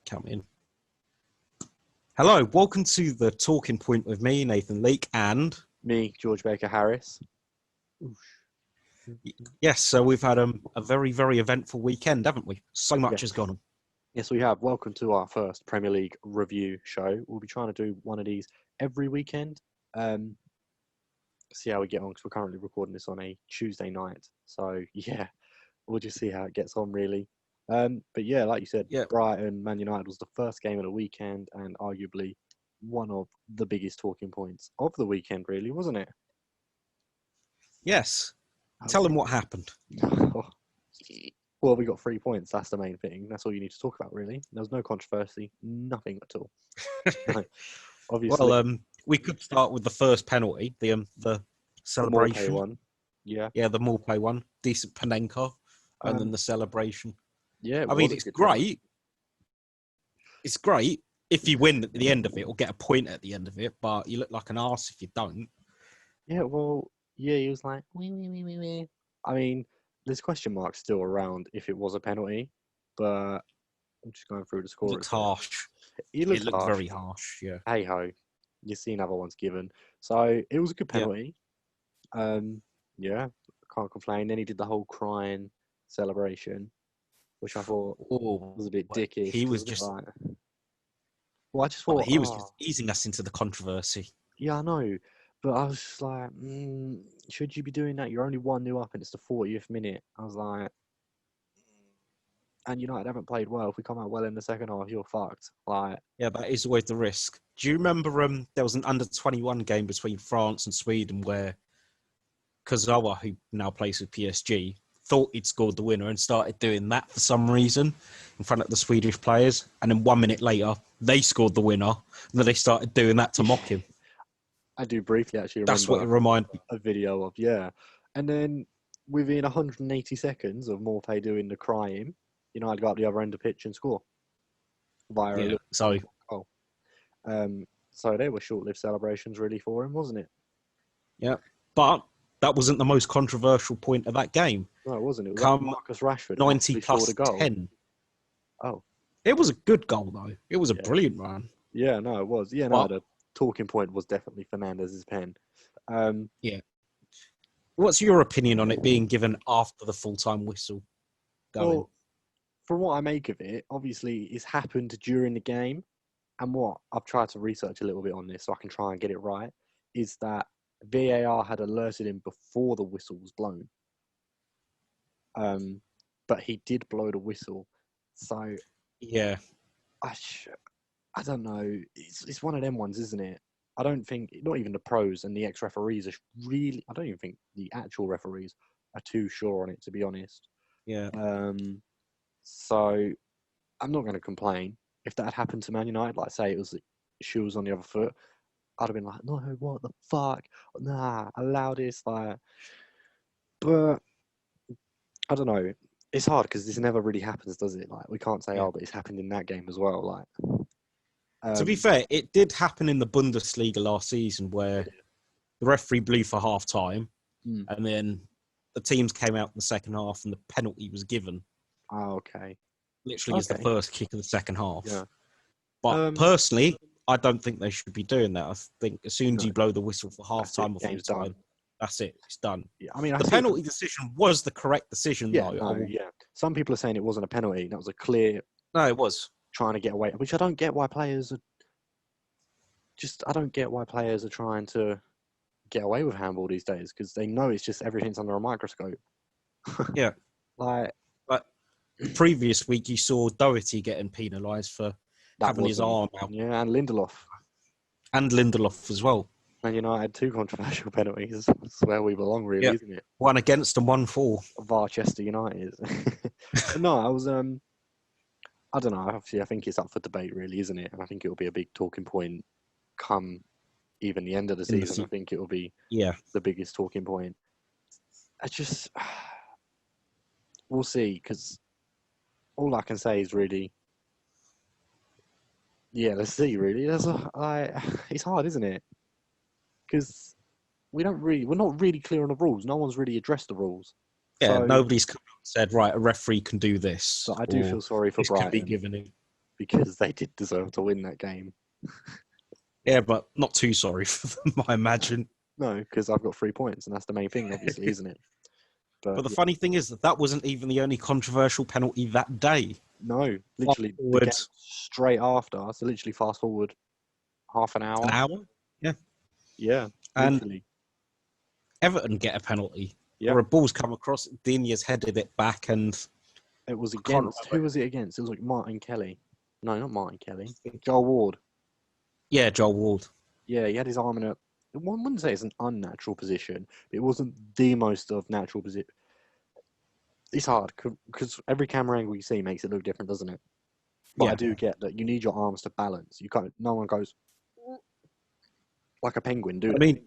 Come in. Hello, welcome to the Talking Point with me, Nathan Leake, and me, George Baker Harris. Yes, so we've had a very, very eventful weekend, haven't we? So much has gone on. Yes, we have. Welcome to our first Premier League review show. We'll be trying to do one of these every weekend. See how we get on, because we're currently recording this on a Tuesday night. So, yeah, we'll just see how it gets on, really. But yeah, like you said, Brighton, Man United was the first game of the weekend and arguably one of the biggest talking points of the weekend, really, wasn't it? Yes. Tell them what happened. Well, we got 3 points. That's the main thing. That's all you need to talk about, really. There was no controversy, nothing at all. No, obviously. Well, we could start with the first penalty, the celebration. The one. Yeah. Yeah, the Morpay one. Decent Panenka. And then the celebration. Yeah, I mean, it's great. It's great if you win at the end of it or get a point at the end of it, but you look like an arse if you don't. Yeah, well, yeah, he was like, wee. I mean, there's question marks still around if it was a penalty, but I'm just going through the score. It looks harsh. It looked very harsh, yeah. Hey ho, you've seen other ones given. So it was a good penalty. Yeah, can't complain. Then he did the whole crying celebration, which I thought was a bit dickish. He was just... like... Well, I just thought... He was just easing us into the controversy. Yeah, I know. But I was just like, should you be doing that? You're only 1-0 up and it's the 40th minute. I was like... And United haven't played well. If we come out well in the second half, you're fucked. Like, yeah, that is always the risk. Do you remember there was an under-21 game between France and Sweden where Kurzawa, who now plays with PSG, thought he'd scored the winner and started doing that for some reason in front of the Swedish players. And then 1 minute later, they scored the winner. And then they started doing that to mock him. I do briefly actually remember. That's what it reminded me. A video of, yeah. And then within 180 seconds of Morpay doing the crying, United got up the other end of the pitch and score. So they were short-lived celebrations really for him, wasn't it? Yeah, but that wasn't the most controversial point of that game. No, it wasn't. It was Marcus Rashford 90 plus 10. Oh. It was a good goal, though. It was a brilliant run. Yeah, no, it was. Yeah, no, the talking point was definitely Fernandez's pen. Yeah. What's your opinion on it being given after the full-time whistle going? Well, from what I make of it, obviously it's happened during the game. And what I've tried to research a little bit on this so I can try and get it right, is that VAR had alerted him before the whistle was blown. But he did blow the whistle. So, yeah. I don't know. It's one of them ones, isn't it? I don't think, not even the pros and the ex-referees are really, I don't even think the actual referees are too sure on it, to be honest. Yeah. So, I'm not going to complain. If that had happened to Man United, like say it was shoes on the other foot, I'd have been like, no, what the fuck? Nah, allow this. Like, but I don't know. It's hard because this never really happens, does it? Like, we can't say, but it's happened in that game as well. Like, to be fair, it did happen in the Bundesliga last season where the referee blew for half time and then the teams came out in the second half and the penalty was given. Oh, okay. Literally as the first kick of the second half. Yeah. But personally, I don't think they should be doing that. I think as soon as you blow the whistle for half time or full time, that's it. It's done. Yeah, I mean, the penalty decision was the correct decision, though. Some people are saying it wasn't a penalty. That was a clear... No, it was. Trying to get away, which I don't get why players are... I don't get why players are trying to get away with handball these days, because they know it's just everything's under a microscope. Yeah. Like... Previous week, you saw Doherty getting penalised for having his arm out. Yeah, and Lindelof. And Lindelof as well. And United 2 controversial penalties. That's where we belong, really, isn't it? 1 against and 1 for. Varchester United. No, I was... I don't know. Obviously, I think it's up for debate, really, isn't it? And I think it will be a big talking point come even the end of the season. I think it will be the biggest talking point. We'll see, because all I can say is really, let's see, really. It's hard, isn't it? Because we're not really clear on the rules. No one's really addressed the rules. Yeah, nobody's come out and said, right, a referee can do this. So I do feel sorry for Brighton. Can be given in. because they did deserve to win that game. Yeah, but not too sorry for them, I imagine. No, because I've got 3 points, and that's the main thing, obviously, isn't it? But But the yeah, funny thing is that wasn't even the only controversial penalty that day. no, Fast literally the forward game straight after. So literally fast forward half an an hour. hour, yeah, Yeah, and literally. Everton get a penalty. Yeah, Or a ball's come across, Dinia's headed it back, and it was I can't against. Who remember. was it against? It was like Martin Kelly. No, not Martin Kelly. Joel Ward. Yeah, Joel Ward. Yeah, he had his arm in a. One wouldn't say it's an unnatural position, but it wasn't the most of natural position. It's hard because every camera angle you see makes it look different, doesn't it? But I Yeah, do get that you need your arms to balance. You can't. No one goes like a penguin, do I they? mean,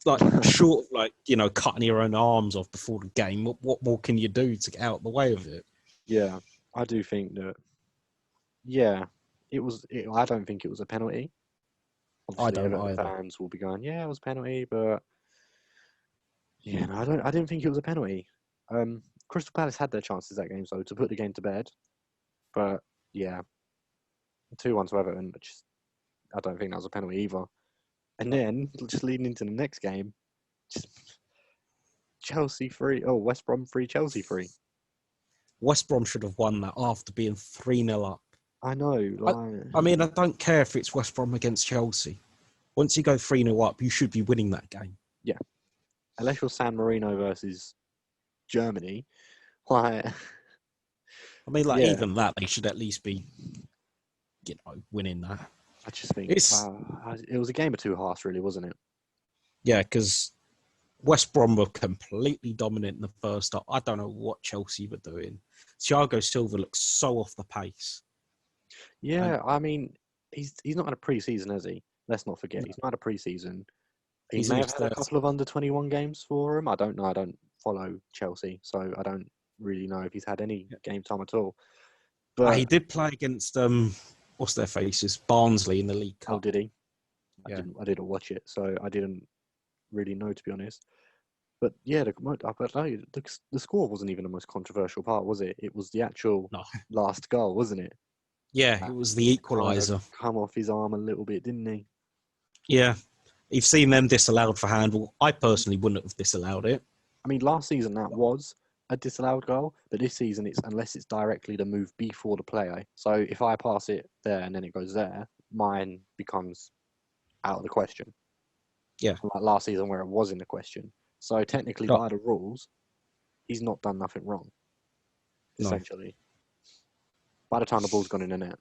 like short of cutting your own arms off before the game. What more can you do to get out of the way of it? Yeah, I do think that. Yeah, it was. I don't think it was a penalty. I Obviously, don't Everton either. fans will be going, "Yeah, it was a penalty," but yeah, no, I don't. I didn't think it was a penalty. Crystal Palace had their chances that game, so to put the game to bed. But yeah, 2-1 to Everton, which I don't think that was a penalty either. And then just leading into the next game, just Chelsea 3. Oh, West Brom 3, Chelsea 3. West Brom should have won that after being 3-0 up. I know, I, like, I mean, I don't care if it's West Brom against Chelsea. Once you go 3-0 up, you should be winning that game. yeah, unless you're San Marino versus Germany, like, I mean, like, yeah, even that, they should at least be, winning that. I just think It's, it was a game of two halves, really, wasn't it? yeah, because West Brom were completely dominant in the first half. I don't know what Chelsea were doing. Thiago Silva looks so off the pace. And Yeah, I mean, he's not had a pre-season, has he? Let's not forget, he's not had a pre-season. He he's may in have his had a 30s. couple of under 21 games for him. I don't know. I don't follow Chelsea, so I don't really know if he's had any game time at all. He But did play against, what's their faces? Barnsley in the League oh, Cup. did he? Yeah. I didn't watch it, so I didn't really know, to be honest. But yeah, the score wasn't even the most controversial part, was it? It was the actual No. last goal, wasn't it? Yeah, it That was the kind of equaliser. come off his arm a little bit, didn't he? Yeah. You've seen them disallowed for handball. I personally wouldn't have disallowed it. I mean, last season that was a disallowed goal, but this season it's unless it's directly the move before the player. So if I pass it there and then it goes there, mine becomes out of the question. Yeah. Like last season where it was in the question. So technically, No. by the rules, he's not done nothing wrong. No. Essentially, by the time the ball's gone in the net.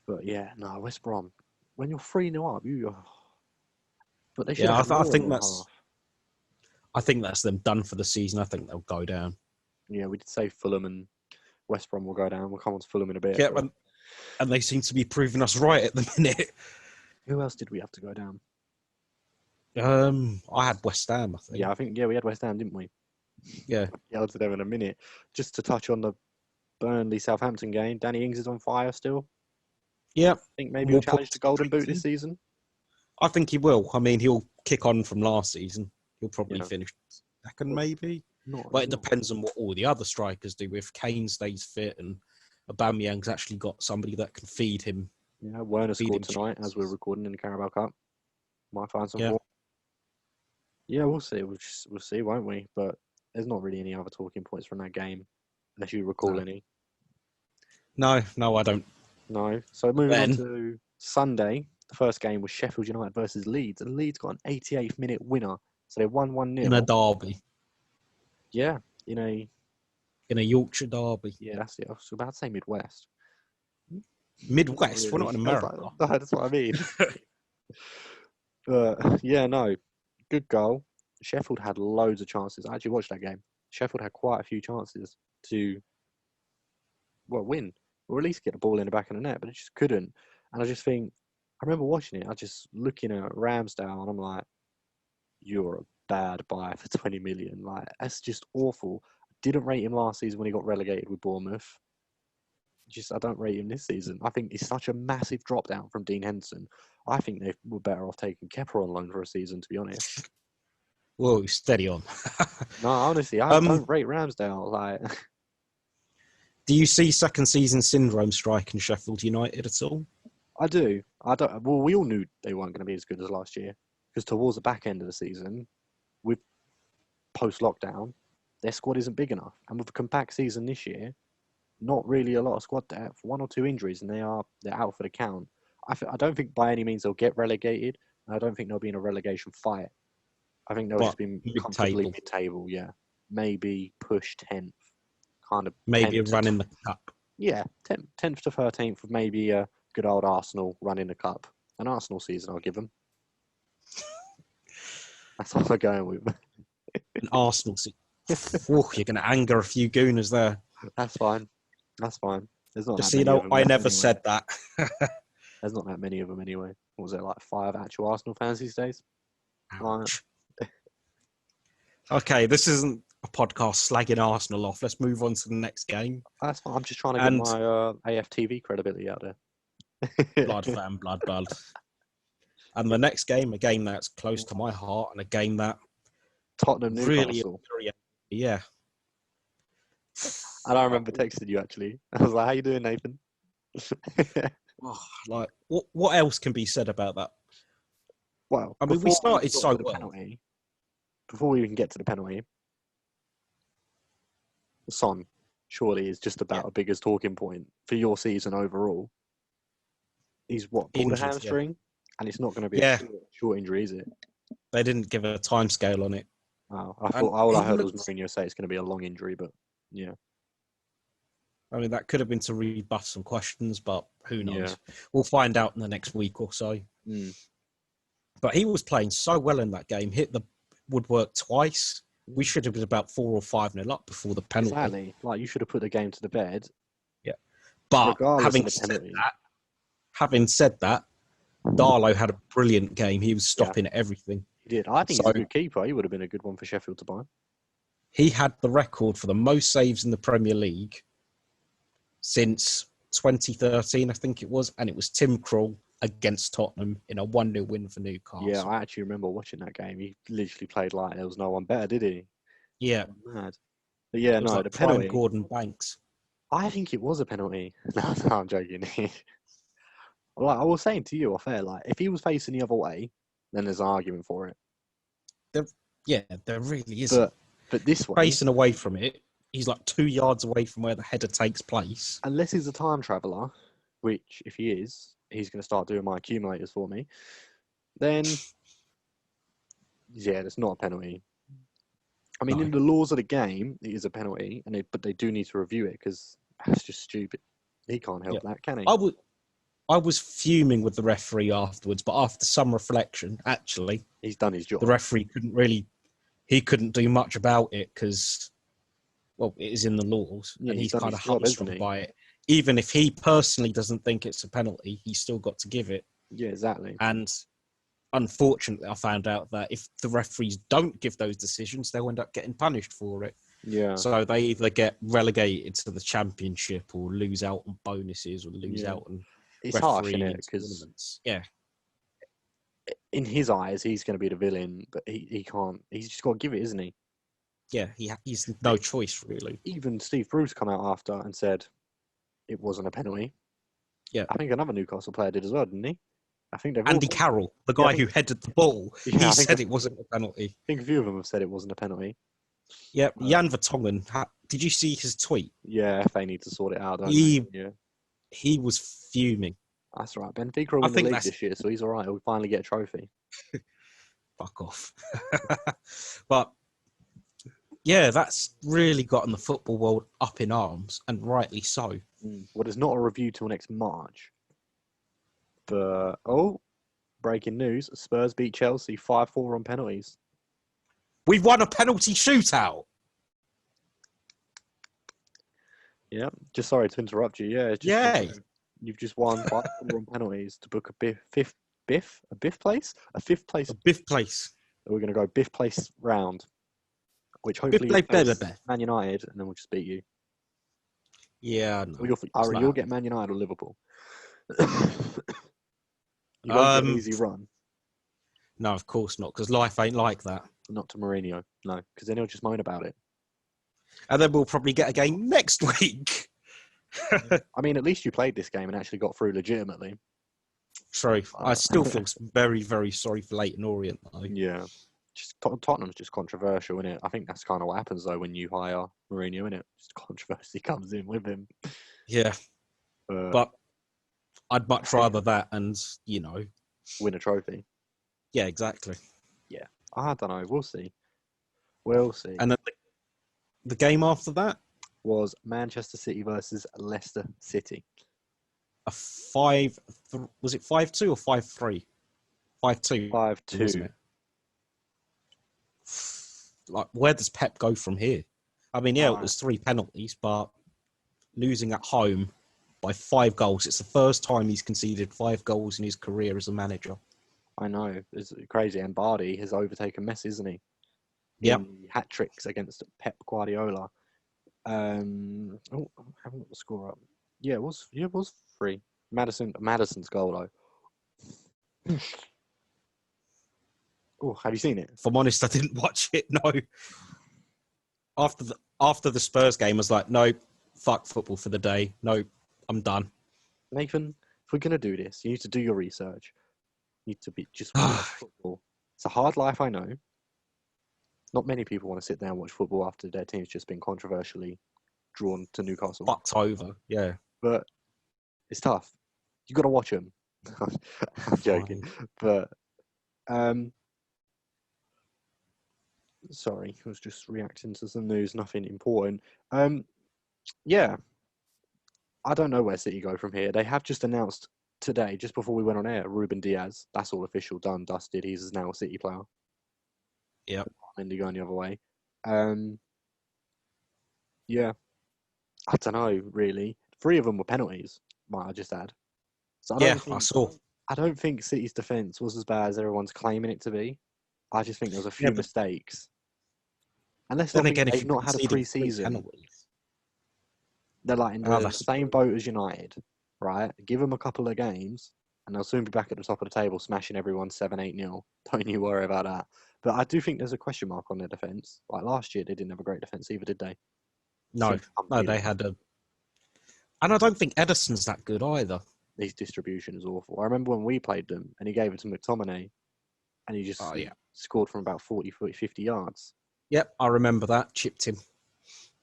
But yeah, no, West Brom. When you're 3-0 up, but they should Yeah, have had I more in think that that's half. I think that's them done for the season. I think they'll go down. Yeah, we did say Fulham and West Brom will go down. We'll come on to Fulham in a bit. Yeah, But and they seem to be proving us right at the minute. who else did we have to go down? I had West Ham, I think. Yeah, I think we had West Ham, didn't we? Yeah. Yeah, I'll to them in a minute. Just to touch on the Burnley Southampton game, Danny Ings is on fire still. Yeah. I think maybe he'll More challenge the points. Golden Boot this season. I think he will. I mean, he'll kick on from last season. He'll probably Yeah. finish second, maybe. Not, But it depends on what all the other strikers do. If Kane stays fit and Aubameyang's actually got somebody that can feed him. Yeah, Werner Feed scored him tonight as we're chances. recording in the Carabao Cup. Might find some Yeah. form. Yeah, we'll see. We'll see, won't we? But there's not really any other talking points from that game, unless you recall any. No, I don't. No. So moving on Then, to Sunday, the first game was Sheffield United versus Leeds, and Leeds got an 88th minute winner, so they won 1-0. in a derby, Yeah, in a Yorkshire derby. yeah, that's it. I was about to say Midwest. Midwest, we're Really. not in That's, America. that's what I mean. But yeah, no, good goal. Sheffield had loads of chances. I actually watched that game. Sheffield had quite a few chances to win or at least get the ball in the back of the net, but it just couldn't. And I just think I remember watching it. I just looking at Ramsdale and I'm like, you're a bad buy for 20 million. Like that's just awful. I didn't rate him last season when he got relegated with Bournemouth. I don't rate him this season. I think it's such a massive drop down from Dean Henson. I think they were better off taking Kepa on loan for a season, to be honest. Whoa, steady on. No, honestly, I don't rate Ramsdale. Like, Do you see second season syndrome striking Sheffield United at all? I do. I don't. Well, we all knew they weren't going to be as good as last year because towards the back end of the season, with post lockdown, their squad isn't big enough, and with a compact season this year, not really a lot of squad depth. 1 or 2 injuries, and they're out for the count. I don't think by any means they'll get relegated. I don't think they'll be in a relegation fight. I think they'll just be comfortably mid-table. Yeah, maybe push 10th, kind of. Maybe a run in the cup. Yeah, 10th to 13th with maybe a good old Arsenal run in the cup. An Arsenal season, I'll give them. That's what we're going with. An Arsenal season. You're going to anger a few gooners there. That's fine. That's fine. There's not just that so you know, I never anyway. said that. There's not that many of them anyway. What was there, like 5 actual Arsenal fans these days? Ouch. Okay, this isn't a podcast slagging Arsenal off. Let's move on to the next game. That's fine. I'm just trying to get my AFTV credibility out there. Blood, fan, blood. And the next game, a game that's close to my heart, and a game that Tottenham Newcastle. Really, yeah. And I remember texting you actually. I was like, "How you doing, Nathan?" Like, what else can be said about that? Well, I mean, we started so well. Penalty, before we even get to the penalty, Son surely is just about the biggest talking point for your season overall. He's pulled a hamstring, and it's not going to be a short injury, is it? They didn't give a time scale on it. Oh, I thought all I heard was Mourinho say it's going to be a long injury, but yeah. I mean, that could have been to rebuff some questions, but who knows? Yeah. We'll find out in the next week or so. But he was playing so well in that game, hit the woodwork twice. We should have been about 4 or 5-0 up before the penalty. Exactly. Like, you should have put the game to the bed. Yeah. But having said that, Darlow had a brilliant game. He was stopping everything. He did. I think he's a good keeper. He would have been a good one for Sheffield to buy. He had the record for the most saves in the Premier League since 2013, I think it was, and it was Tim Krul against Tottenham in a 1-0 win for Newcastle. Yeah, I actually remember watching that game. He literally played like there was no one better, did he? Yeah. Mad. But yeah, no, like the penalty. Gordon Banks. I think it was a penalty. No, I'm joking. Like I was saying to you off air, like if he was facing the other way, then there's an argument for it. There really is. But this way, facing away from it, he's like 2 yards away from where the header takes place. Unless he's a time traveller, which if he is, he's going to start doing my accumulators for me. Then, yeah, that's not a penalty. I mean, in the laws of the game, it is a penalty, but they do need to review it because that's just stupid. He can't help that, can he? I was fuming with the referee afterwards, but after some reflection, actually, he's done his job. The referee couldn't do much about it because, well, it is in the laws, and he's kind of hamstrung by it. Even if he personally doesn't think it's a penalty, he's still got to give it. Yeah, exactly. And unfortunately, I found out that if the referees don't give those decisions, they'll end up getting punished for it. Yeah. So they either get relegated to the Championship or lose out on bonuses or lose out on. It's harsh, isn't it? Because in his eyes, he's going to be the villain, but he can't. He's just got to give it, isn't he? Yeah, he's no choice really. Even Steve Bruce come out after and said it wasn't a penalty. Yeah, I think another Newcastle player did as well, didn't he? I think Andy Carroll, the guy who headed the ball, he said it wasn't a penalty. I think a few of them have said it wasn't a penalty. Yeah, Jan Vertonghen. Did you see his tweet? Yeah, they need to sort it out. Don't they? He was fuming. That's right. Benfica will win the league this year, so he's all right. He'll finally get a trophy. Fuck off. But yeah, that's really gotten the football world up in arms, and rightly so. Well, there's not a review till next March. But, breaking news. Spurs beat Chelsea 5-4 on penalties. We've won a penalty shootout. Yeah, just sorry to interrupt you. Yeah, you've just won 5-4 on penalties to book a fifth place. We're going to go fifth place round, which hopefully Man United, and then we'll just beat you. Yeah, no, you'll get Man United or Liverpool. You won't get an easy run. No, of course not, because life ain't like that. Not to Mourinho, no, because then he'll just moan about it. And then we'll probably get a game next week. I mean, at least you played this game and actually got through legitimately. True. I still feel very, very sorry for Leighton Orient, though. Yeah. Just Tottenham's just controversial, isn't it? I think that's kind of what happens though when you hire Mourinho, isn't it? Just controversy comes in with him. Yeah, but I'd much rather that and, win a trophy. Yeah, exactly. Yeah, I don't know. We'll see. We'll see. And then the game after that was Manchester City versus Leicester City. Was it 5-2 or 5-3? 5-2. 5-2, wasn't it? Like, where does Pep go from here? I mean, yeah, it was 3 penalties, but losing at home by 5 goals. It's the first time he's conceded 5 goals in his career as a manager. I know. It's crazy. And Bardi has overtaken Messi, isn't he? Yep. Hat tricks against Pep Guardiola. I haven't got the score up. Yeah, it was 3. Madison's goal though. Oh, have you seen it? If I'm honest, I didn't watch it. No. After the Spurs game, I was like, no, fuck football for the day. No, I'm done. Nathan, if we're gonna do this, you need to do your research. You need to be just watch football. It's a hard life, I know. Not many people want to sit there and watch football after their team's just been controversially drawn to Newcastle. Fucked over, yeah. But it's tough. You got to watch them. I'm joking, but sorry, I was just reacting to some news. Nothing important. Yeah, I don't know where City go from here. They have just announced today, just before we went on air, Ruben Diaz. That's all official, done, dusted. He's now a City player. Yep. Mendy going the other way. Yeah, I don't know really. 3 of them were penalties. Might I just add? So I saw. I don't think City's defence was as bad as everyone's claiming it to be. I just think there was a few mistakes. And let's not think they've not had a pre-season. They're like in the same boat as United, right? Give them a couple of games, and they'll soon be back at the top of the table, smashing everyone 7-8-0. Don't you worry about that. But I do think there's a question mark on their defence. Like last year, they didn't have a great defence either, did they? No, they had a... And I don't think Ederson's that good either. His distribution is awful. I remember when we played them, and he gave it to McTominay, and he just scored from about 40, 50 yards. Yep, I remember that. Chipped him.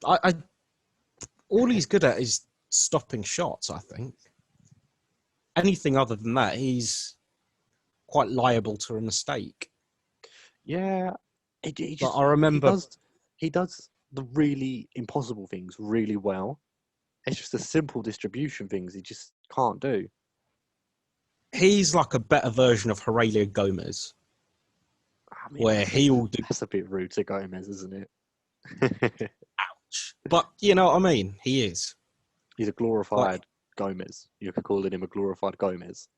All he's good at is stopping shots, I think. Anything other than that, he's quite liable to a mistake. Yeah. I remember... He does the really impossible things really well. It's just the simple distribution things he just can't do. He's like a better version of Herelia Gomez. I mean, where he will do... That's a bit rude to Gomez, isn't it? Ouch. But you know what I mean? He is. He's a glorified Gomez. You could call him a glorified Gomez.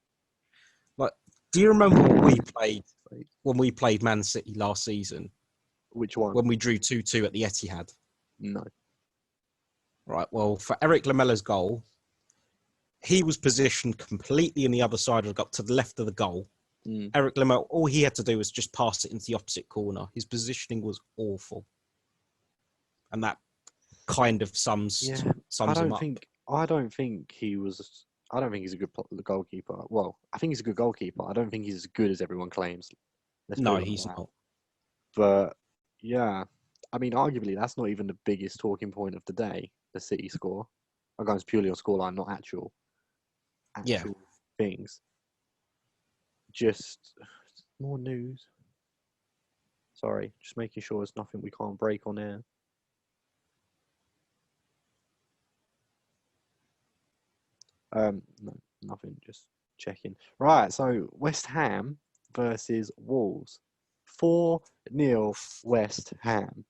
Like, do you remember when we played Man City last season? Which one? When we drew 2-2 at the Etihad? No. Right, well, for Eric Lamella's goal, he was positioned completely in the other side of the goal, to the left of the goal. Eric Lamella, all he had to do was just pass it into the opposite corner. His positioning was awful. And that kind of sums him up. I don't think he's a good goalkeeper. Well, I think he's a good goalkeeper. I don't think he's as good as everyone claims. No, he's not. But yeah, I mean, arguably that's not even the biggest talking point of the day. The City score. I'm going purely on scoreline, not actual things. Just more news. Sorry, just making sure there's nothing we can't break on air. No, nothing. Just checking. Right, so West Ham versus Wolves. 4-0 West Ham.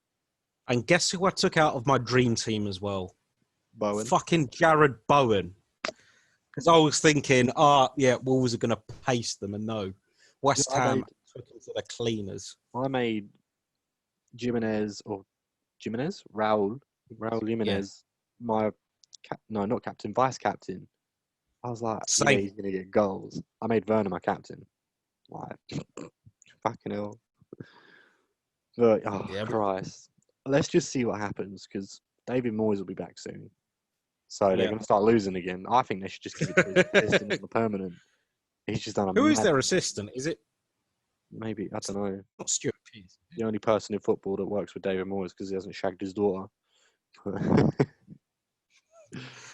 And guess who I took out of my dream team as well? Bowen. Fucking Jared Bowen. Because I was thinking, Wolves are going to pace them, and no. West Ham took him to the cleaners. I made Raul Jimenez, not captain, vice captain. I was like, he's going to get goals. I made Werner my captain. Like, fucking hell. But, Christ. Let's just see what happens, because David Moyes will be back soon. So they're Yeah. going to start losing again. I think they should just give it to his assistant on the permanent. He's just done a Who is mad. their assistant? Is it Maybe, I don't know. not Stuart Pearce? The only person in football that works with David Moyes because he hasn't shagged his daughter.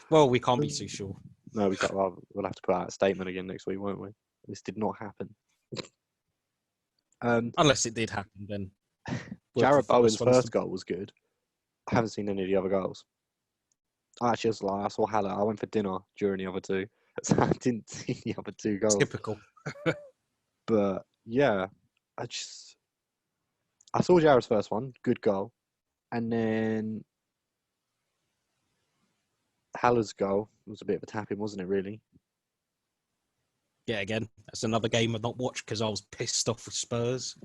Well, we can't be too sure. No, we can't. Well, we'll have to put out a statement again next week, won't we? This did not happen. Unless it did happen, then. Jarrod Bowen's first goal was good. I haven't seen any of the other goals. I actually was like, I saw Haller. I went for dinner during the other two, so I didn't see the other two goals. Typical. But yeah, I saw Jarrod's first one, good goal, and then Haller's goal was a bit of a tapping, wasn't it? Really. Yeah, again, that's another game I've not watched because I was pissed off with Spurs.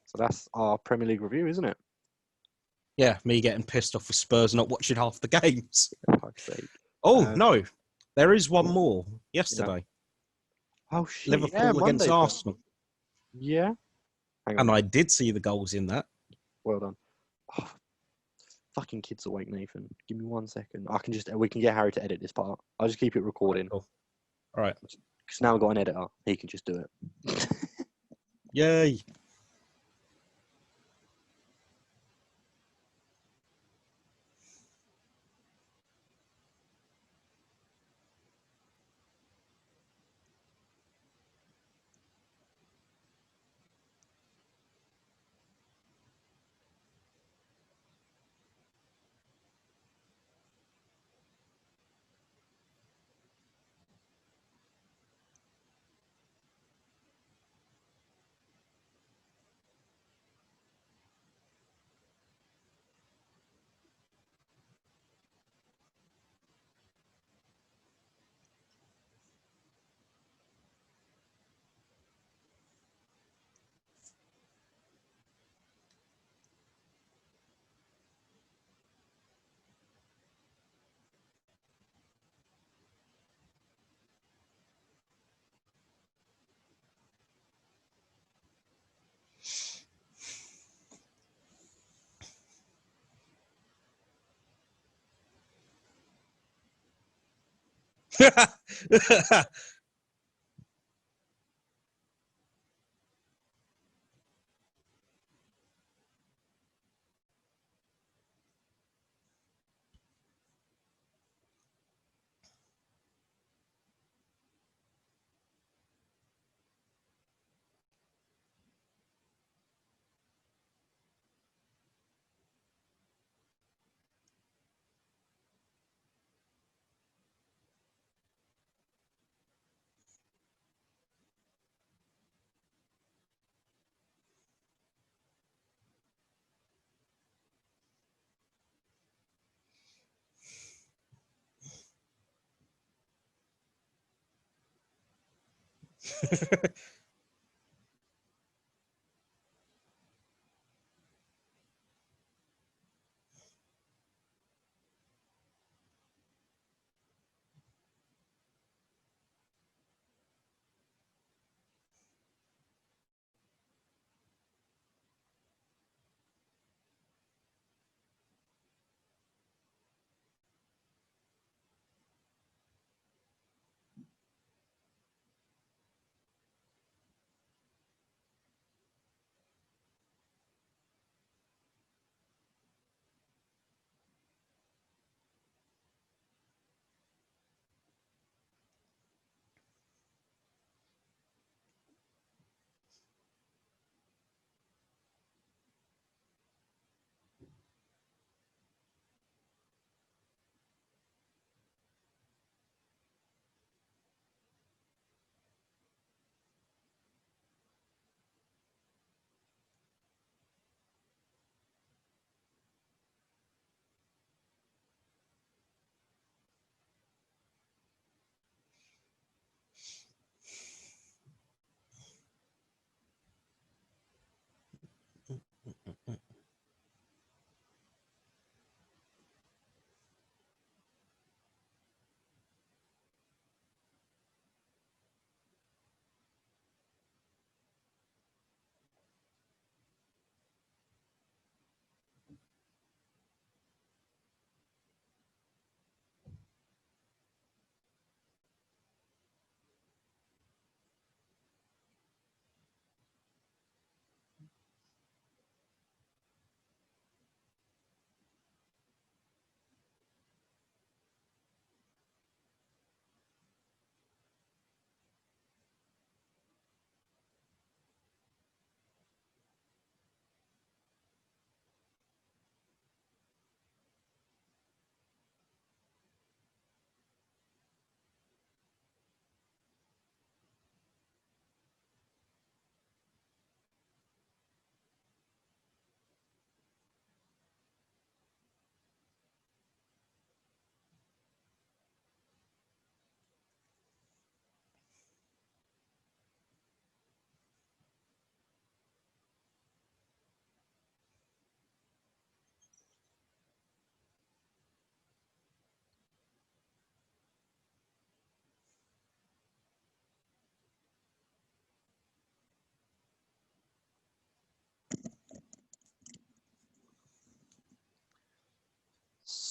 So that's our Premier League review, isn't it? Yeah, me getting pissed off with Spurs, not watching half the games. For fuck's sake. Oh, no. There is one more yesterday. Yeah. Oh, shit. Liverpool against Arsenal. Yeah. Hang on. And I did see the goals in that. Well done. Oh, fucking kids awake, Nathan. Give me 1 second. We can get Harry to edit this part. I'll just keep it recording. Cool. All right. Because now I've got an editor. He can just do it. Yay.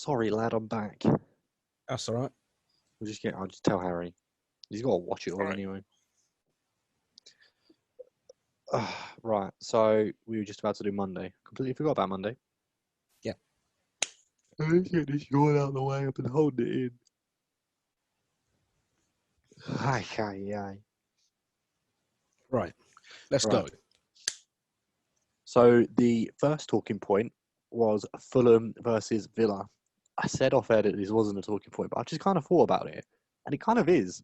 sorry, lad, I'm back. That's all right. I'll just tell Harry. He's got to watch it all Right. anyway. Right, so we were just about to do Monday. Completely forgot about Monday. Yeah. Let's get this yawn out of the way. I've been holding it in. Aye, aye, aye. Right. Let's Right. go. So the first talking point was Fulham versus Villa. I said off air that this wasn't a talking point, but I just kind of thought about it, and it kind of is.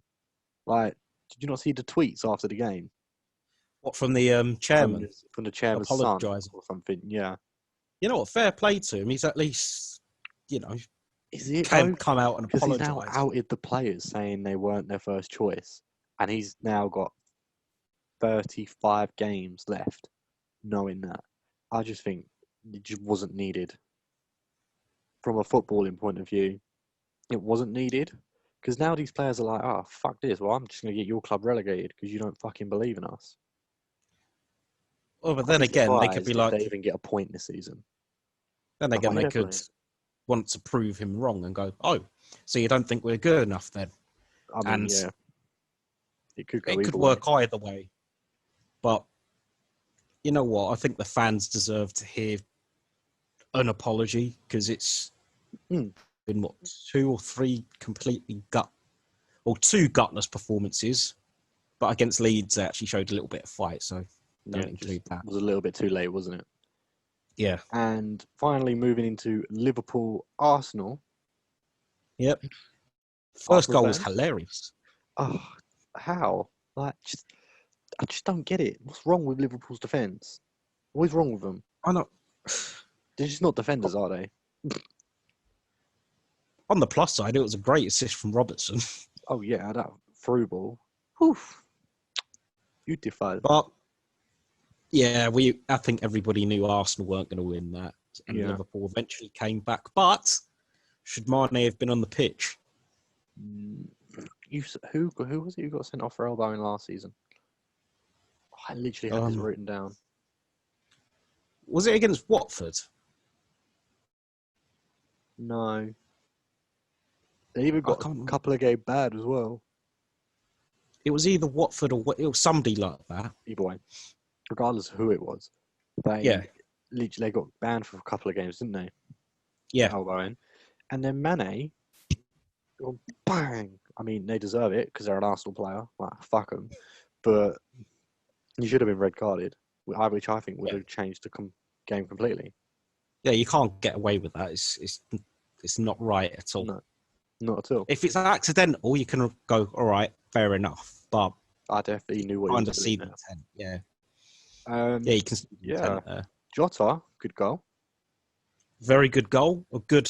Like, did you not see the tweets after the game What from the chairman from the chairman's son apologising? or something? Yeah. You know what? Fair play to him. He's at least, Is it can though? come out and Because he's now apologise. outed the players saying they weren't their first choice, and he's now got 35 games left, knowing that. I just think it just wasn't needed. From a footballing point of view, it wasn't needed. Because now these players are like, oh, fuck this. Well, I'm just going to get your club relegated because you don't fucking believe in us. Well, but I'd then be again, they could be surprised if like, they even get a point this season. then I again, might they hit a could point. want to prove him wrong and go, oh, so you don't think we're good enough then? I mean, And yeah. It could go it could either way. work either way. But you know what? I think the fans deserve to hear an apology because it's been, what, 2 or 3 completely two gutless performances. But against Leeds, they actually showed a little bit of fight, so don't include that. Was a little bit too late, wasn't it? Yeah. And finally, moving into Liverpool-Arsenal. Yep. First Arsenal goal was fans? hilarious. Oh, how? Like, I just don't get it. What's wrong with Liverpool's defence? What is wrong with them? I know. They're just not defenders, are they? On the plus side, it was a great assist from Robertson. Oh, yeah, that through ball. Whew. Beautiful. But yeah, I think everybody knew Arsenal weren't going to win that, and Yeah. Liverpool eventually came back. But should Mane have been on the pitch? Who was it who got sent off for elbowing last season? I literally had this written down. Was it against Watford? No. They even got a couple of games bad as well. It was either Watford or it was somebody like that. Either way, regardless of who it was, they literally got banned for a couple of games, didn't they? Yeah. Elbowing. And then Mane, bang! I mean, they deserve it because they're an Arsenal player. Like, fuck them. But you should have been red carded, which I think would have changed the game completely. Yeah, you can't get away with that. It's not right at all. No, not at all. If it's accidental, you can go, all right, fair enough. But I definitely knew what kind he of was see doing the intent. Yeah. Yeah, You can see the intent there. Jota, good goal. Very good goal. A good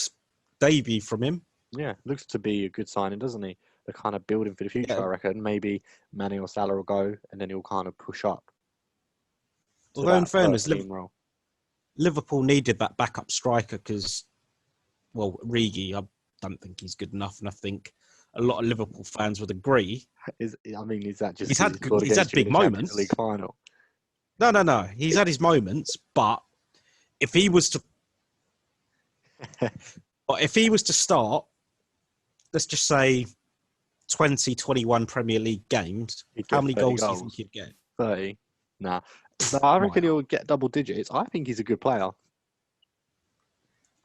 debut from him. Yeah, looks to be a good signing, doesn't he? They're kind of building for the future, I reckon. Maybe Mane or Salah will go, and then he'll kind of push up. Although, in fairness, Liverpool needed that backup striker because, well, Rigi, I don't think he's good enough, and I think a lot of Liverpool fans would agree. Is that just he's had big moments? League final? No. He's had his moments, but if he was to start, let's just say 20, 21 Premier League games, how many goals do you think he'd get? 30. Nah. No, I reckon he'll get double digits. I think he's a good player.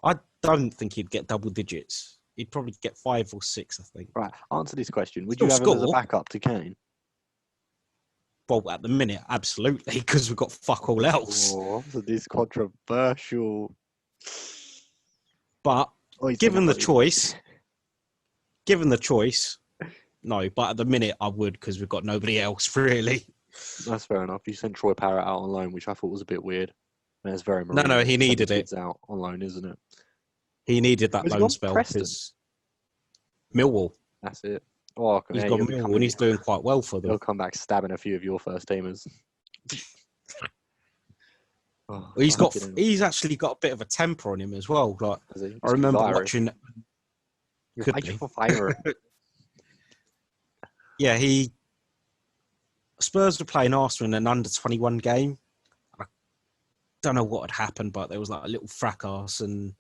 I don't think he'd get double digits. He'd probably get 5 or 6, I think. Right, answer this question. Would you have him as a backup to Kane? Well, at the minute, absolutely, because we've got fuck all else. Oh, so this controversial. But given the choice, no. But at the minute, I would because we've got nobody else really. That's fair enough. You sent Troy Parrott out on loan, which I thought was a bit weird. And it's very Mourinho. No, he needed it. Out on loan, isn't it? He needed that loan spell because Millwall. That's it. Oh, he's got Millwall and he's doing quite well for them. He'll come back stabbing a few of your first teamers. He's actually got a bit of a temper on him as well. Like I remember watching. Yeah, Spurs were playing Arsenal in an under-21 game. I don't know what had happened, but there was like a little fracas, and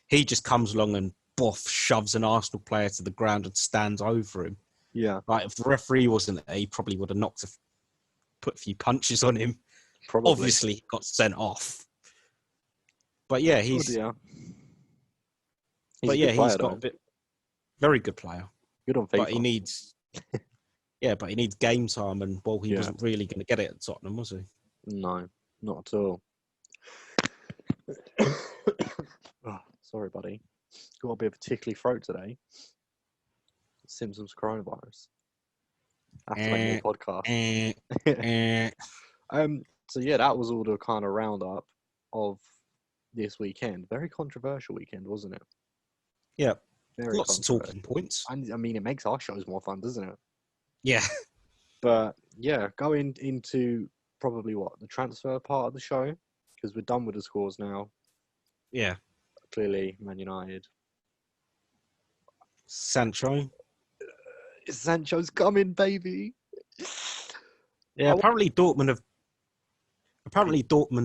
He just comes along and shoves an Arsenal player to the ground and stands over him. Yeah, Like if the referee wasn't there, he probably would have put a few punches on him. probably. Obviously, he got sent off. But yeah, Oh dear. He's a good he's player got though. a bit very good player. Good on But he FIFA. needs game time, and he Yeah. wasn't really going to get it at Tottenham, was he? No, not at all. Oh, sorry, buddy. Got a bit of a tickly throat today. Symptoms coronavirus. I have to make more podcasts. So yeah, that was all the kind of roundup of this weekend. Very controversial weekend, wasn't it? Yeah. Very Lots of talking points. I mean, it makes our shows more fun, doesn't it? Yeah. But yeah, going into probably the transfer part of the show, because we're done with the scores now. Yeah. Clearly, Man United. Sancho's coming, baby. Yeah, apparently Dortmund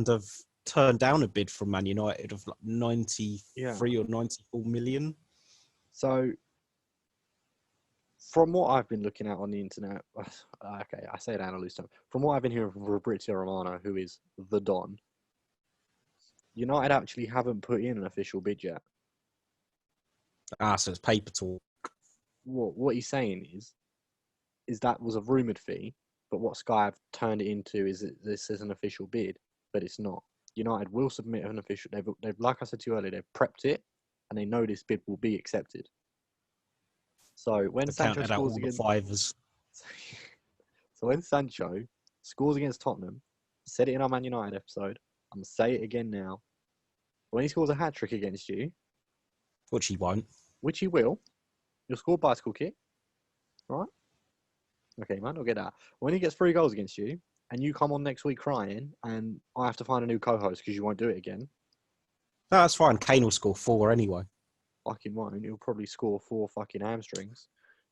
have turned down a bid from Man United of like 93 or 94 million. So, from what I've been looking at on the internet, okay, I say that in a loose term. From what I've been hearing from Fabrizio Romano, who is the Don, United actually haven't put in an official bid yet. So it's paper talk. What he's saying is that was a rumoured fee, but what Sky have turned it into is that this is an official bid, but it's not. United will submit an official. They've like I said to you earlier, they've prepped it, and they know this bid will be accepted. So when Sancho scores against fivers. So when Sancho scores against Tottenham, said it in our Man United episode, I'm gonna say it again now. When he scores a hat trick against you, which he won't, which he will, you'll score a bicycle kick, right? Okay, man, I'll get that. When he gets 3 goals against you, and you come on next week crying, and I have to find a new co-host because you won't do it again. No, that's fine. Kane will score 4 anyway. Fucking won't. He'll probably score 4 fucking hamstrings.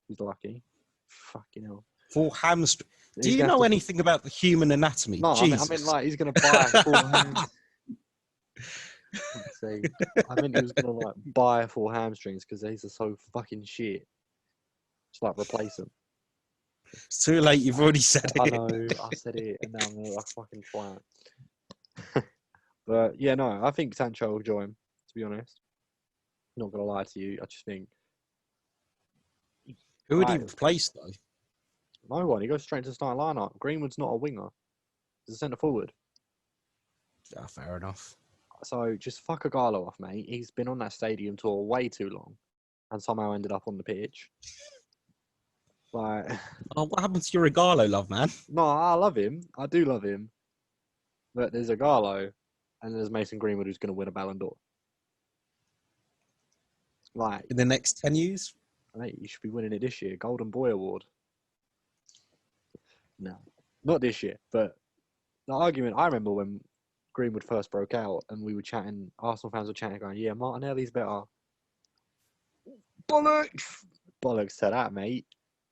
He's lucky. Fucking hell. 4 hamstrings. Do you know anything about the human anatomy? No, Jesus. I mean, like, he's going to buy 4 hamstrings. I meant he was going to, like, buy 4 hamstrings because these are so fucking shit. Just, like, replace them. It's too late. You've already said it. I know. I said it, and now I'm a fucking twat. But, yeah, no, I think Sancho will join, to be honest. Not going to lie to you. I just think... Who would he replace, though? No one. He goes straight into the starting lineup. Greenwood's not a winger. He's a centre forward. Yeah, fair enough. So just fuck Ighalo off, mate. He's been on that stadium tour way too long, and somehow ended up on the pitch. Like, what happened to your Ighalo, love, man? No, I love him. I do love him. But there's Ighalo, and there's Mason Greenwood who's going to win a Ballon d'Or. Like, in the next 10 years? Mate, you should be winning it this year. Golden Boy Award. No, not this year. But the argument, I remember when Greenwood first broke out and we were chatting, Arsenal fans were chatting, going, yeah, Martinelli's better. Bollocks! Bollocks to that, mate.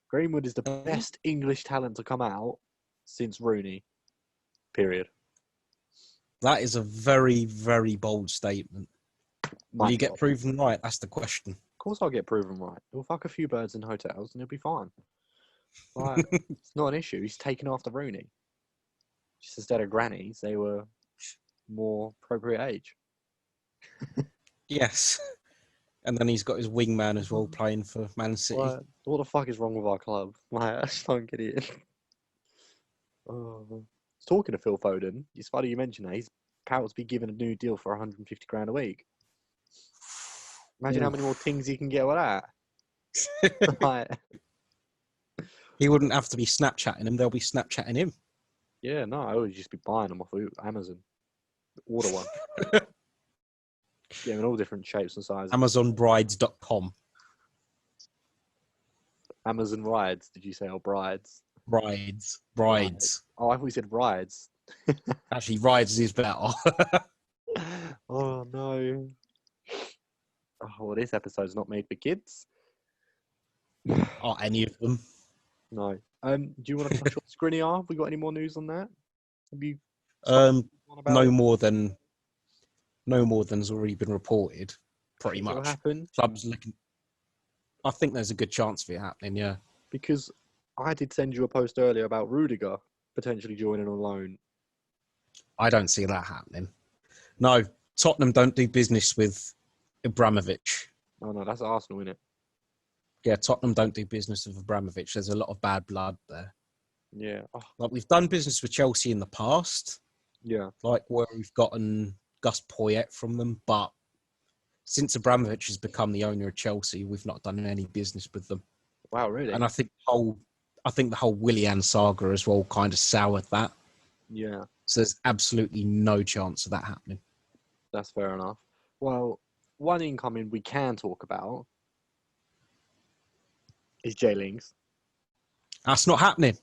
Greenwood is the best English talent to come out since Rooney. Period. That is a very, very bold statement. Will you get proven right? That's the question. Of course I'll get proven right. He'll fuck a few birds in hotels and he'll be fine. Like, it's not an issue. He's taken after Rooney. Just instead of grannies, they were more appropriate age. Yes. And then he's got his wingman as well playing for Man City. What the fuck is wrong with our club? Like, I just don't get it. Talking to Phil Foden, it's funny you mention that. He's about to be given a new deal for 150 grand a week. Imagine how many more things he can get with that. Like, he wouldn't have to be Snapchatting him. They'll be Snapchatting him. Yeah, no, I would just be buying them off Amazon. Order one. Get them in all different shapes and sizes. AmazonBrides.com. Amazon Rides, did you say? Or Brides? Brides. Oh, I thought you said Rides. Actually, Rides is better. Oh, no. Oh, well, this episode's not made for kids. Are any of them? No. Do you want to touch on Skriniar? Have we got any more news on that? Have you? No more than's already been reported. pretty Think it'll much. happen? Clubs looking. I think there's a good chance of it happening. Yeah. Because I did send you a post earlier about Rudiger potentially joining on loan. I don't see that happening. No, Tottenham don't do business with Abramovich. Oh no, that's Arsenal, isn't it? Yeah, Tottenham don't do business with Abramovich. There's a lot of bad blood there. Yeah. Oh, Like we've done business with Chelsea in the past, yeah. like where we've gotten Gus Poyet from them, but since Abramovich has become the owner of Chelsea, we've not done any business with them. Wow, really? And I think the whole Willian saga as well kind of soured that. Yeah, So there's absolutely no chance of that happening. that's fair enough. Well, one incoming we can talk about is Jay Lings. That's not happening.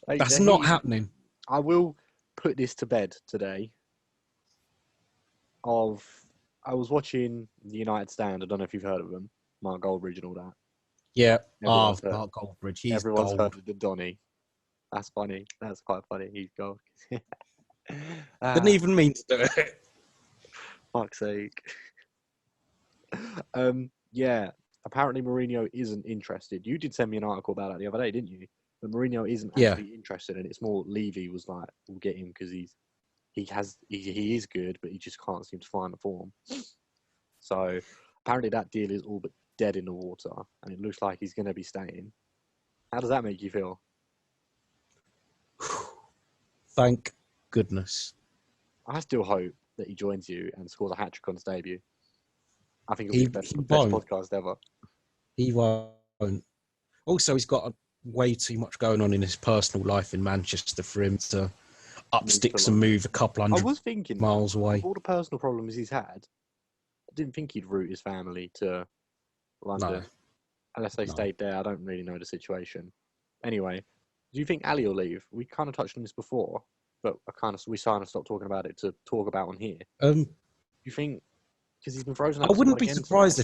Like, That's not happening. I will put this to bed today. I was watching the United Stand. I don't know if you've heard of them. Mark Goldbridge and all that. Yeah. Everyone's heard. Mark Goldbridge. He's Everyone's gold. heard of the Donny. That's funny. That's quite funny. He's gold. Didn't even mean to do it. Fuck's sake. Yeah. Apparently Mourinho isn't interested. You did send me an article about that the other day, didn't you? But Mourinho isn't Yeah. actually interested, and it's more Levy was like, "We'll get him because he is good, but he just can't seem to find the form." So apparently that deal is all but dead in the water, and it looks like he's going to be staying. How does that make you feel? Thank goodness. I still hope that he joins you and scores a hat-trick on his debut. I think it'll be the best won't. podcast ever. He won't. Also, he's got way too much going on in his personal life in Manchester for him to up sticks and move a couple I hundred was thinking miles away. With all the personal problems he's had, I didn't think he'd root his family to London. No. Unless they stayed there, I don't really know the situation. Anyway, do you think Ali will leave? We kind of touched on this before, but we kind of stopped talking about it to talk about on here. Do you think because he's been frozen out? I wouldn't be surprised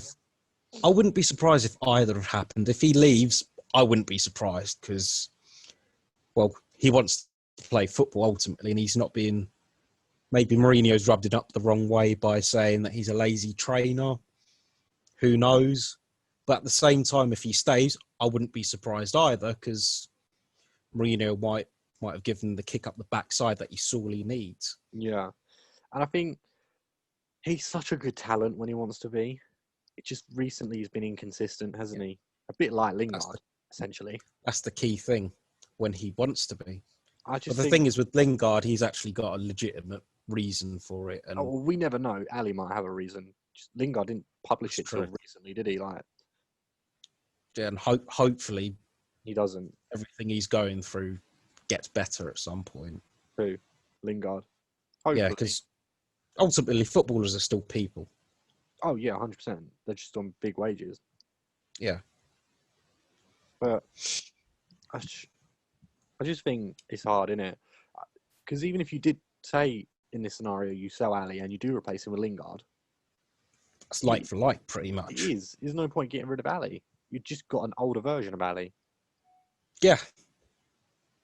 if either had happened. If he leaves, I wouldn't be surprised because, well, he wants to play football ultimately, and he's not being. Maybe Mourinho's rubbed it up the wrong way by saying that he's a lazy trainer. Who knows? But at the same time, if he stays, I wouldn't be surprised either because Mourinho might have given him the kick up the backside that he sorely needs. Yeah, and I think he's such a good talent when he wants to be. It just recently he's been inconsistent, hasn't he? A bit like Lingard, essentially. That's the key thing when he wants to be. But the thing is with Lingard, he's actually got a legitimate reason for it. And we never know. Ali might have a reason. Just Lingard didn't publish it till recently, did he? Yeah, and hopefully he doesn't. Everything he's going through gets better at some point. Who? Lingard. Hopefully. Yeah, because ultimately footballers are still people. Oh yeah, 100%. They're just on big wages. Yeah. But I just think it's hard, innit? Because even if you did say in this scenario you sell Ali and you do replace him with Lingard, it's like for like, pretty much. It is. There's no point getting rid of Ali. You've just got an older version of Ali. Yeah.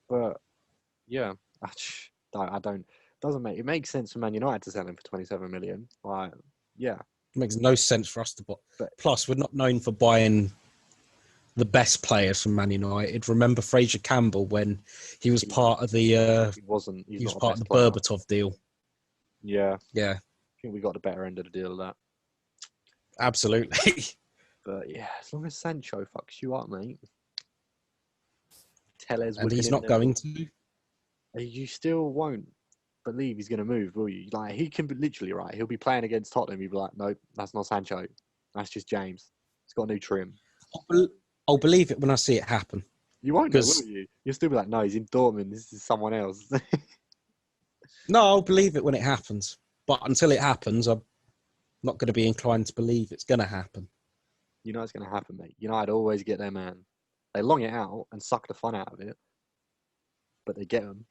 But yeah, I don't. Doesn't make it makes sense for Man United to sell him for 27 million. Like, yeah, it makes no sense for us to buy. Plus, we're not known for buying the best players from Man United. Remember Fraser Campbell when he was part of the he was part of the Berbatov deal. Yeah. Yeah. I think we got the better end of the deal of that. Absolutely. But yeah, as long as Sancho fucks you up, mate. And he's not going to. You still won't believe he's going to move, will you? Like, he can be literally, right, he'll be playing against Tottenham. You'll be like, nope, that's not Sancho. That's just James. He's got a new trim. I'll believe it when I see it happen. You won't know, will you? You'll still be like, no, he's in Dortmund. This is someone else. No, I'll believe it when it happens. But until it happens, I'm not going to be inclined to believe it's going to happen. You know it's going to happen, mate. United always get their man. They long it out and suck the fun out of it. But they get them.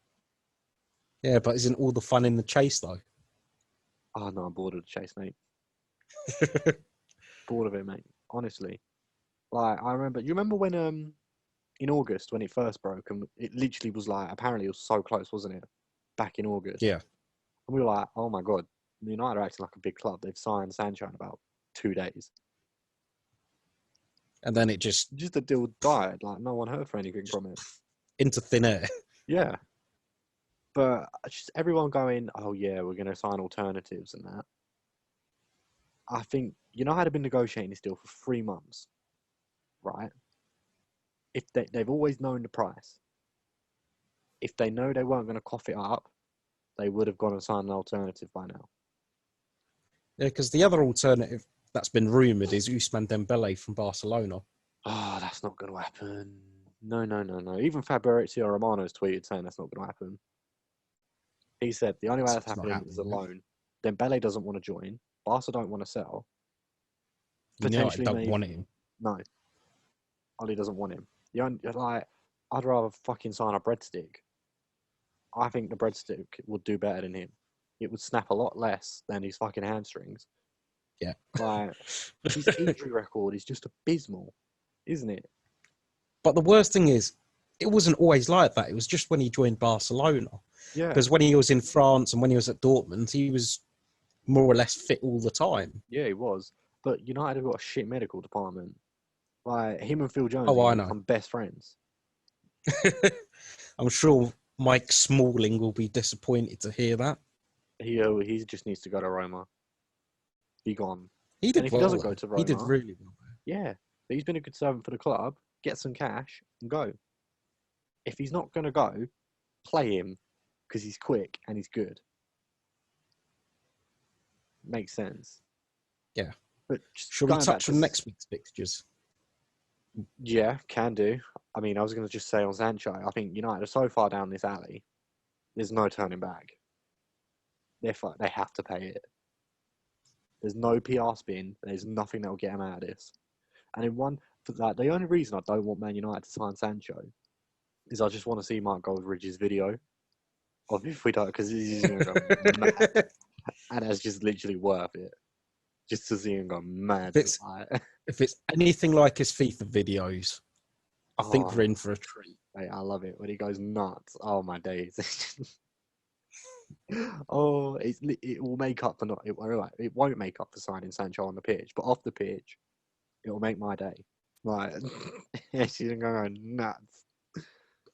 Yeah, but isn't all the fun in the chase, though? Oh, no, I'm bored of the chase, mate. Bored of it, mate. Honestly. Like, you remember when, in August, when it first broke, and it literally was like, apparently it was so close, wasn't it? Back in August. Yeah. And we were like, oh my God, United are acting like a big club. They've signed Sancho in about 2 days. And then it just The deal died. Like, no one heard for anything from it. into thin air. Yeah. But just everyone going, oh, yeah, we're going to sign alternatives and that. I think United have been negotiating this deal for 3 months, right? If they've always known the price. If they know they weren't going to cough it up, they would have gone and signed an alternative by now. Yeah, because the other alternative that's been rumoured is Ousmane Dembele from Barcelona. Oh, that's not going to happen. No. Even Fabrizio Romano's tweeted saying that's not going to happen. He said the only way that's It's not happening is a happening. loan. Dembele doesn't want to join. Barca don't want to sell. United Potentially, don't maybe. want him. No. Oli doesn't want him. I'd rather fucking sign a breadstick. I think the breadstick would do better than him. It would snap a lot less than his fucking hamstrings. Yeah. Like, his injury record is just abysmal, isn't it? But the worst thing is, it wasn't always like that. It was just when he joined Barcelona. Yeah. Because when he was in France and when he was at Dortmund, he was more or less fit all the time. Yeah, he was. But United have got a shit medical department. Like, him and Phil Jones are Oh, I going to know. become best friends. I'm sure Mike Smalling will be disappointed to hear that. He just needs to go to Roma. Be gone. He And did if he well, doesn't go though. to He did Roma, really well. yeah, but he's been a good servant for the club. Get some cash and go. If he's not going to go, play him because he's quick and he's good. Makes sense. Yeah. But just Shall we going back touch to on next week's fixtures? yeah, can do. I mean, I was going to just say on Sancho, I think United are so far down this alley, there's no turning back. They have to pay it. There's no PR spin. There's nothing that will get him out of this. And the only reason I don't want Man United to sign Sancho is I just want to see Mark Goldridge's video of if we don't, because he's going to go mad. And that's just literally worth it. Just to see him go mad. If it's anything like his FIFA videos, I think we're in for a treat. Mate, I love it when he goes nuts. Oh my days. Oh, it will make up for not. It won't make up for signing Sancho on the pitch, but off the pitch, it will make my day. Like, she's going nuts.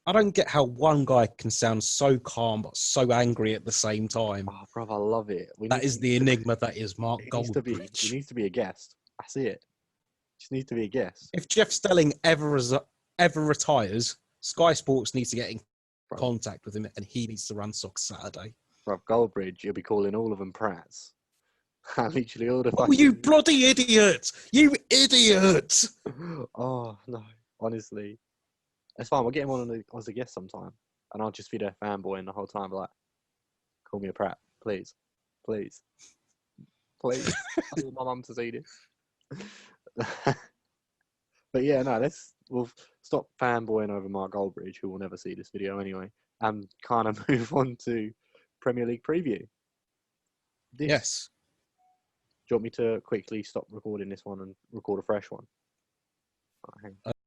I don't get how one guy can sound so calm but so angry at the same time. Oh, bro, I love it. That is the enigma that is Mark Goldbridge. He needs to be a guest. I see it. Just needs to be a guest. If Jeff Stelling ever retires, Sky Sports needs to get in contact with him and he needs to run Soccer Saturday. Bro, Goldbridge, you'll be calling all of them Prats. Literally all the Oh, you bloody idiot! You idiot! Oh, no. Honestly. That's fine. We'll get him on as a guest sometime. And I'll just be their fanboy the whole time. Like, call me a Pratt. Please. Please. Please. I want my mum to see this. But yeah, no, we'll stop fanboying over Mark Goldbridge, who will never see this video anyway, and kind of move on to Premier League preview. Yes. Do you want me to quickly stop recording this one and record a fresh one?